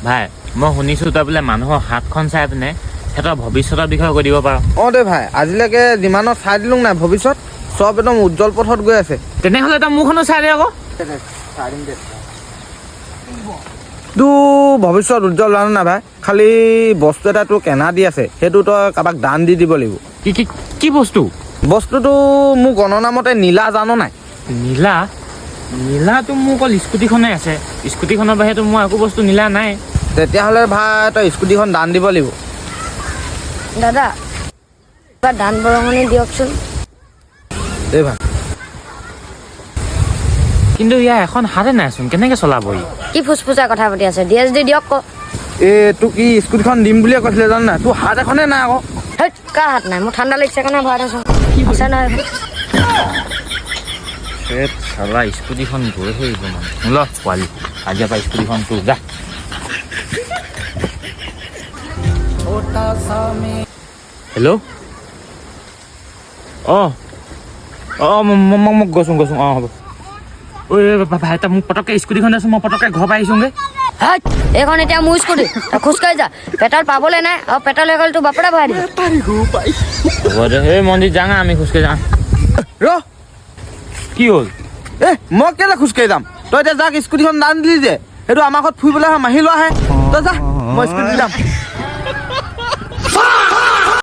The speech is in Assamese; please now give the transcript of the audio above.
ভাই মই শুনিছোঁ তই বোলে মানুহৰ হাতখন চাই পিনে সিহঁতৰ ভৱিষ্যতৰ বিষয়ে কৈ দিব পাৰ। অঁ দে ভাই, আজিলৈকে যিমানত চাই দিলোঁ নাই ভৱিষ্যত চব একদম উজ্জ্বল পথত গৈ আছে। তেনেহ'লে তই মোৰখনো চাই দে আকৌ। তোৰ ভৱিষ্যত উজ্জ্বল জানো নাই ভাই, খালি বস্তু এটা তোৰ কেনা দি আছে, সেইটো তই কাৰোবাক দান দি দিব লাগিব। কি কি কি বস্তু? বস্তুটো মোৰ গণনা মতে নীলা, জানো নাই? নীলা? নীলাটো মোৰ অকল স্কুটিখনেই আছে, স্কুটিখনৰ বাহিৰেতো মোৰ একো বস্তু নীলা নাই। তেতিয়াহ'লে ভাই তই স্কুটিখন দান দিব লাগিব। দাদা কিবা দান বৰঙণি দিয়কচোন। দেই ভাই, কিন্তু ইয়াৰ এখন হাতে নাইচোন, কেনেকৈ চলাব ই? কি ফুচফুচাই কথা পাতি আছে, DSD দিয়ক ক। তোক কি স্কুটিখন দিম বুলিয়ে কৈছিলে জানো নাই? তোৰ হাত এখনে নাই আকৌ। হেই কাৰ হাত নাই? মোৰ ঠাণ্ডা লাগিছে কাৰণে ভৰাই থৈছোঁ। আছে নহয় এখন। চালা স্কুটিখন গৈ থাকিব মানে ল পোৱালি আজিৰ পৰা স্কুটিখন তোৰ যা। হেল্ল' অঁ অঁ মোক গৈছোঁ অঁ হ'ব। ঐ ভাই তই মোক পটককৈ স্কুটিখন দেচোন, মই পটককৈ ঘৰ পৰা আহিছোঁগৈ। হেই এইখন এতিয়া মোৰ স্কুটি, তই খোজকাঢ়ি যা। পেট্ৰল পাবলৈ নাই, আৰু পেট্ৰল হৈ গ'ল তোৰ বাপৰে ভৰাই দিব। হ'ব দে, সেই মন্দিৰ যাওঁ আমি খোজকাঢ়ি যাওঁ। ৰ কি হ'ল? মই কেলৈ খোজকাঢ়ি যাম? তই এতিয়া যাক স্কুটিখন দান দিলি যে, সেইটো আমাৰ ঘৰত ফুৰিবলৈ অহা মাহী লোৱাহে। তই যা, মই স্কুটি যাম।